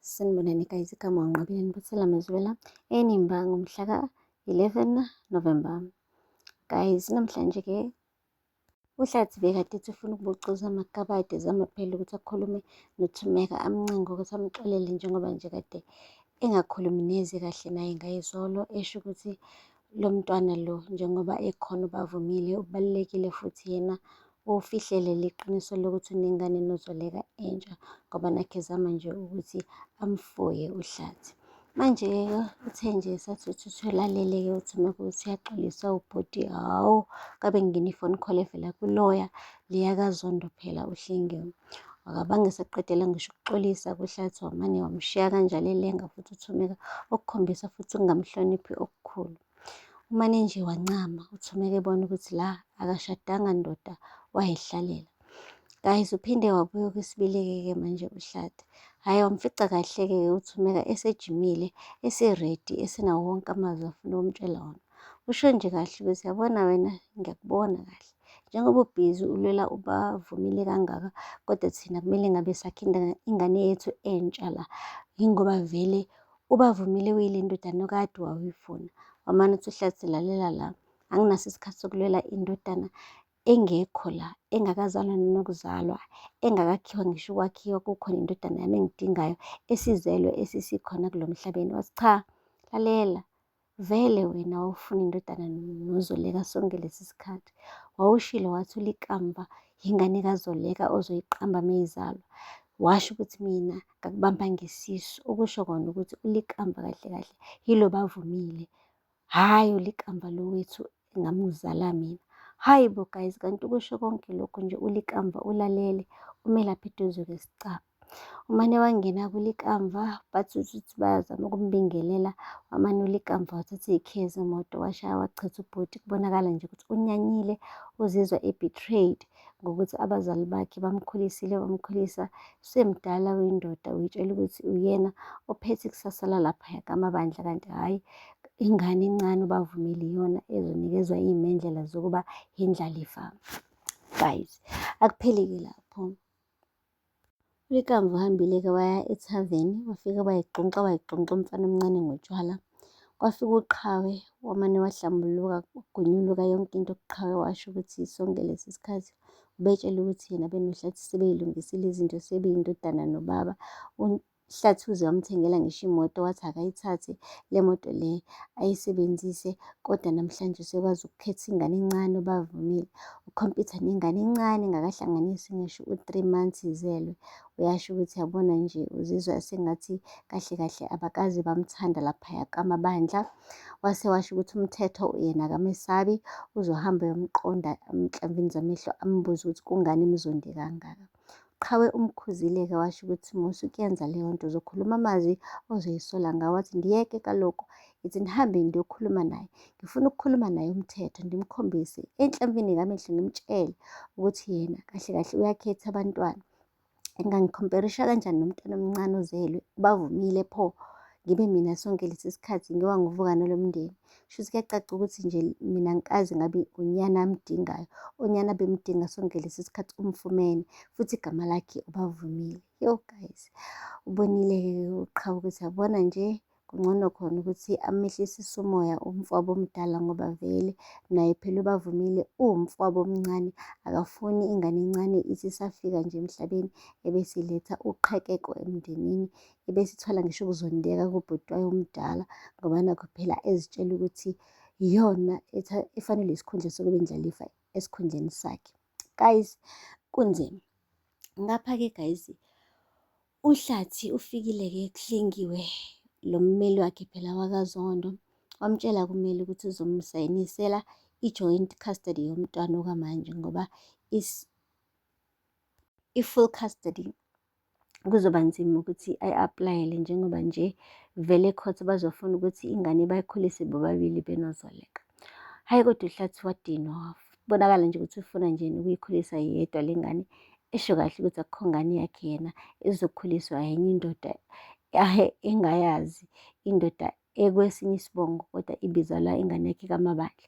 Sanibonani guys, igama wanqabile nibuthela Mazwela enimba ngomhla ka-11 November. Guys, namhlanje-ke uHlathi bekade ethi ufuna ukubucuza amakabade ezama phela ukuthi akhulume noThumeka amncenga ukuthi amxolele njengoba nje kade engakhulumi neze kahle naye ngayizolo, esho ukuthi lo mntwana lo njengoba ekhona ubavumile ubalulekile futhi yena ufihlele liqiniso lokuthi unengane enozoleka entsha ngoba nakhe ezama nje ukuthi amfoye uHlathi. Manje-ke uthe nje sathi uthuthelalele-ke uThumeka ukuthi uyaxolisa ubhoti, hawu kabe ngingena i-phone call evela kuloya liyakaZondo phela uHlengiwe. Akabange esaqedela ngisho ukuxolisa kuHlathi wamane wamshiya kanjalo elenga futhi uThumeka, okukhombisa futhi ukungamhloniphi okukhulu. Umane nje wancama uThumeka ebona ukuthi la akashadanga ndoda wayihlalela. Guys, uphinde wabuya okwesibili-ke manje uHlathi. Hhayi, wamfica kahle-ke uThumeka esejimile, eseredi, esenawo wonke amazwi afuna ukumtshela wona. Usho nje kahle ukuthi yabona wena, ngiyakubona kahle njengoba ubhizi ulwela ubavumile kangaka, kodwa thina kumele ngabe sakhe ingane yethu entsha la, yingoba vele ubavumile uyile ndodana okade wawuyifuna. Wamane uthi uHlathi lalela la, anginaso isikhathi sokulwela indodana engekho la, engakazalwa nokuzalwa, engakakhiwa ngisho ukwakhiwa. Kukhona indodana yami engidingayo esizelwe esisikhona kulo mhlabeni. Wathi cha, lalela, vele wena wawufuna indodana nozoleka sonke lesi sikhathi. Wawushilo wathi ulikamva yingane kaZoleka ozoyiqamba meyizalwa. Washo ukuthi mina ngakubamba ngesisu, okusho kona ukuthi ulikamva kahle kahle yilo bavumile, hhayi ulikamva lo wethu engamuzala mina. Hayi bo guys, kanti ukusho konke lokhu nje ulikamva ulalele, ume lapha eduze kwesicabha. Umane wangena kulikamva, bathi ukuthi bayazama ukumbingelela, wamane ulikamva wathatha iy'khiye zemoto washaya wachitha ubhuti. Kubonakala nje ukuthi unyanyile, uzizwa e-betrayed ngokuthi abazali bakhe bamkhulisile, bamkhulisa semdala uyindoda, uyitshela ukuthi uyena ophethe ikusasa lalaphaya kamabandla, kanti hhayi, ingane encane ubavumile iyona ezonikezwa iy'mendlela zokuba yindlalifa. Guys, akupheli-ke lapho. ulikamva uhambile-ke waya ethaveni, wafike wayigxonxa umfana omncane ngotshwala. Kwafika uqhawe, wamane wahlambuluka, wagunyuluka yonke into kuqhawe, washo ukuthi sonke lesi sikhathi ubetshela ukuthi yena benoHlathi sebeyilungisile izinto, sebeyindodana nobaba. uHlathi uze wamthengela ngisho imoto, wathi akayithathe le moto le ayisebenzise, kodwa namhlanje usekwazi ukukhetha ingane encane ubavumile, ukhompyutha nengane encane engakahlanganisi ngisho u-3 months izelwe. Uyasho ukuthi yabona nje uzizwa sengathi kahle kahle abakaze bamthanda laphaya kamabandla. Wase washo ukuthi umthetho yena akamesabi, uzohamba uyomqonda emhlamvini zamehlo ambuze ukuthi kungani imzonde kangaka. Qhawe umkhuzile-ke washo ukuthi musa ukuyenza leyo nto uzokhuluma amazwi ozoyisola ngawo. Wathi ngiyeke kaloku, ngithi nihambe ndiyokhuluma naye, ngifuna ukukhuluma naye umthetho, ndimkhombise enhlamvini kamehlo, ngimtshele ukuthi yena kahle kahle uyakhetha abantwana. Engangikhomperisha kanjani nomntwana omncane ozelwe, ubavumile pho ngibe mina sonke lesi sikhathi ngiwa nguvuka nalo mndeni. Shuthi kuyacaca ukuthi nje mina ngikazi ngabe unyana amdingayo, unyana bemdinga sonke lesi sikhathi umfumene, futhi igama lakhe ubavumile. Yo guys, ubonile-ke uqhawe ukuthi yabona nje kungcono khona ukuthi amehlisise umoya umfowabo omdala, ngoba vele naye phela ubavumile uwumfowabo omncane, akafuni ingane encane ithi isafika nje emhlabeni ebesiletha uqhekeko emndenini, ebesithola ngisho ukuzondeka kubhuti wayo omdala, ngoba nakho phela ezitshela ukuthi iyona efanele isikhundla sokuba indlalifa esikhundleni sakhe. Guys, kunzima ngapha-ke guys. uHlathi ufikile-ke kuHlengiwe, lo mmeli wakhe phela wakaZondo, wamtshela kumele ukuthi uzomsayinisela i-joint custody yomntwana okwamanje, ngoba i-full custody kuzoba nzima ukuthi ayi-aplayele, njengoba nje vele ecourt bazofuna ukuthi ingane bayikhulise bobabili benozoleka. Hhayi, kodwa uHlathi wadinwa, bonakala nje ukuthi ufuna nje ukuyikhulisa yedwa le ngane, esho kahle ukuthi akukho ngane yakhe yena ezokhuliswa enye indoda engayazi, indoda ekwesinye isibongo, kodwa ibizalwa ingane yakhe kamabandla.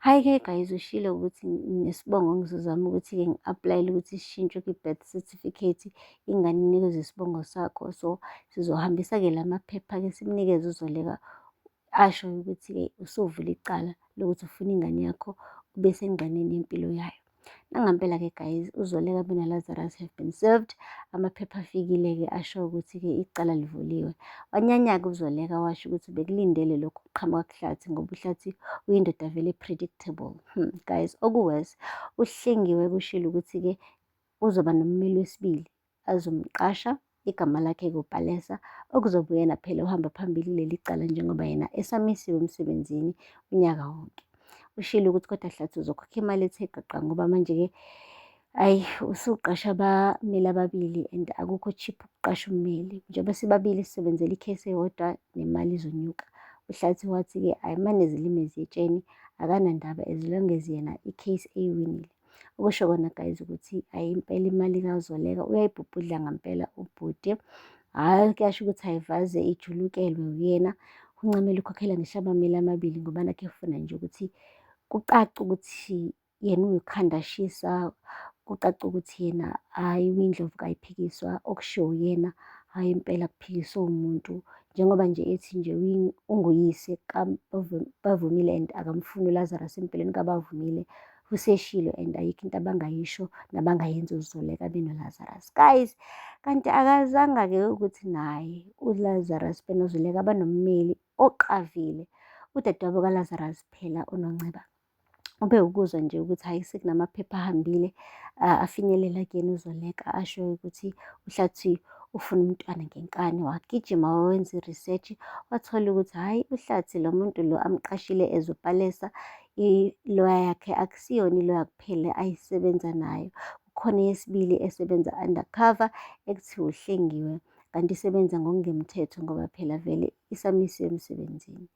Hhayi-ke guys, ushilo ukuthi nesibongo ngizozama ukuthi-ke ngi-aplayele ukuthi sishintshwe kwi-birth certificate, ingane inikezwe isibongo sakho. So sizohambisa-ke la maphepha-ke simnikeze uZoleka asho ukuthi-ke usuvula icala lokuthi ufuna ingane yakho ube sengqaneni yempilo yayo. Nangempela-ke guys, uZoleka beno-Lazarus have been served. Amaphepha afikile-ke asho ukuthi-ke icala livuliwe. Wanyanya-ke uZoleka washo ukuthi bekulindele lokhu kuqhamuka kuHlathi ngoba uHlathi uyindoda vele predictable. Guys, okuworse, uHlengiwe kushilo ukuthi-ke uzoba nommeli wesibili azomqasha, igama lakhe-ke uPalesa, okuzobe uyena phela uhamba phambili kuleli cala njengoba yena esamisiwe emsebenzini unyaka wonke. Ushilo ukuthi kodwa Hlatsi uzokhokha imali ethe gaqa ngoba manje-ke ayi usuqasha abameli ababili and akukho cheap ukuqasha ummeli. Njengoba sibabili sisebenzela ikhesi eyodwa nemali izonyuka. uHlathi wathi-ke ayimane zilime ziyetsheni, akanandaba as long as yena ikhesi eyiwinile. Okusho kona guys ukuthi ayi impela imali kaZoleka uyayibhubhudla ngampela ubhuti. Hhayi kuyasho ukuthi ayivaze ijulukelwe uyena. Uncamela ukukhokhela ngisho abameli amabili ngoba nakhe efuna nje ukuthi kucace ukuthi yena uyikhanda shisa, kucace ukuthi yena hhayi uyindlovu kayiphikiswa, okushiwo uyena hhayi impela kuphikiswe umuntu. Njengoba nje ethi nje unguyise kaBavumile and akamfuni uLazarus empilweni kaBavumile. Useshilo and ayikho into abangayisho nabangayenza uZoleka beno-Lazarus. Guys, kanti akazanga-ke ukuthi naye uLazarus benoZoleka abanommeli oqavile. Udadewabo kaLazarus phela uNonceba ube ukuzwa nje ukuthi hhayi sekunamaphepha ahambile afinyelela kuyena uZoleka asho ukuthi uHlathi ufuna umntwana ngenkani. Wagijima wawenza i-research wathola ukuthi hhayi uHlathi lo muntu lo amqashile as uPalesa, iloya yakhe akusiyona iloya kuphela ayisebenza nayo. Kukhona eyesibili esebenza undercover ekuthiwa uHlengiwe, kanti isebenza ngokungemthetho ngoba phela vele isamisiwe emsebenzini.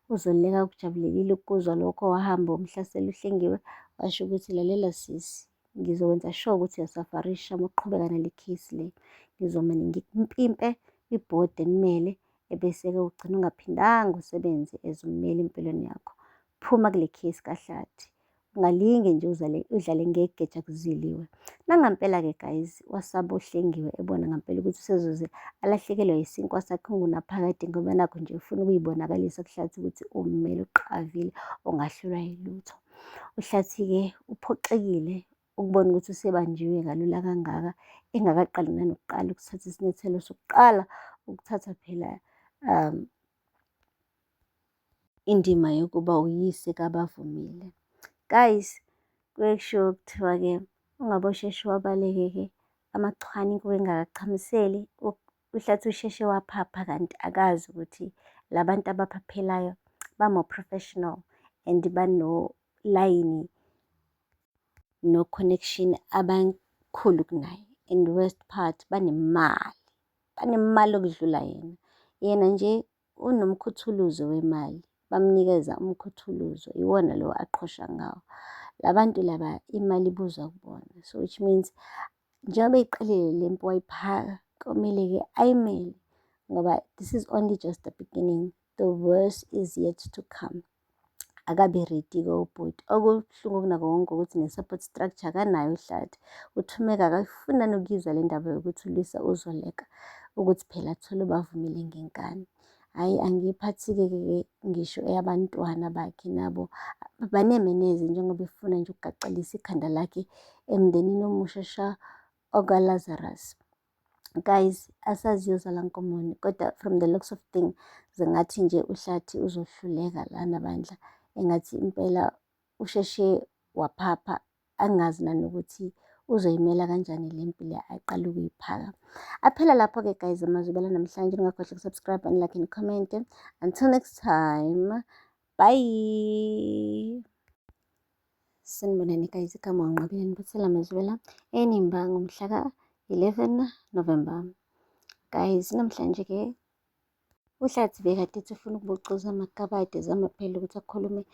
uZoleka kujabulelile ukuzwa lokho, wahamba wamhlasela uHlengiwe washo ukuthi lalela sisi, ngizokwenza sure ukuthi uyasafarisha uma uqhubeka nale case le. Ngizomane ngikumpimpe ibhodi enimele ebese-ke ugcina ungaphindanga usebenze as ummeli empilweni yakho. Phuma kule case kaHlathi, ungalinge nje udlale ngegeja kuziliwe. Nangampela-ke guys, wasaba uHlengiwe ebona ngampela ukuthi usezoze alahlekelwe yisinkwa sakhe ongunaphakade ngoba nakho nje ufuna ukuyibonakalisa kuHlathi ukuthi ummeli uqavile ongahlulwa yilutho. uHlathi-ke uphoxekile ukubona ukuthi usebanjiwe kalula kangaka engakaqali nanokuqala ukuthatha isinyathelo sokuqala ukuthatha phela indima yokuba uyise kaBavumile. Guys, kushiwo kuthiwa-ke ungabe usheshe wabaleke-ke amachwane kuwe engakachamiseli. uHlathi usheshe waphapha kanti akazi ukuthi labantu abaphaphelayo ba-more professional and banolayini no-connection abankhulu kunaye, and worst part banemali okudlula yena. Yena nje unomkhuthuluzo wemali, bamnikeza umkhuthuluzo iwona lo aqhosha ngawo. Labantu laba imali ibuzwa kubona, so which means njengoba eyiqalile le mpi wayiphaka komele-ke ayimele ngoba this is only just the beginning, the worst is yet to come. Akabe ready-ke ubhuti. Okubuhlungu kunakho konke ukuthi ne-support structure akanayo uHlathi. UThumeka akayifuna nokuyizwa le ndaba yokuthi ulwisa uZoleka ukuthi phela athole uBavumile ngenkani. Hhayi angiyiphathi-ke ngisho eyabantwana bakhe nabo banemeneze njengoba efuna nje ukugaxalisa ikhanda lakhe emndenini omusha okaLazarus. Guys, asaziyo Zalankomoni kodwa from the looks of thing zengathi nje uHlathi uzohluleka lana bandla, engathi impela usheshe waphapha angazi nanokuthi uzoyimela kanjani le mpi le aqala ukuyiphaka. Aphela lapho-ke guys amazwibela namhlanje, ningakhohlwa ukusubscribe and like and comment. Until next time, bye. Sanibonani guys, igama uNgqabeni Buthela Mazwela Enimba ngomhla ka-11 November. Guys, namhlanje-ke uHlathi bekade ethi ufuna ukubucuza amakabade zama phela ukuthi akhulume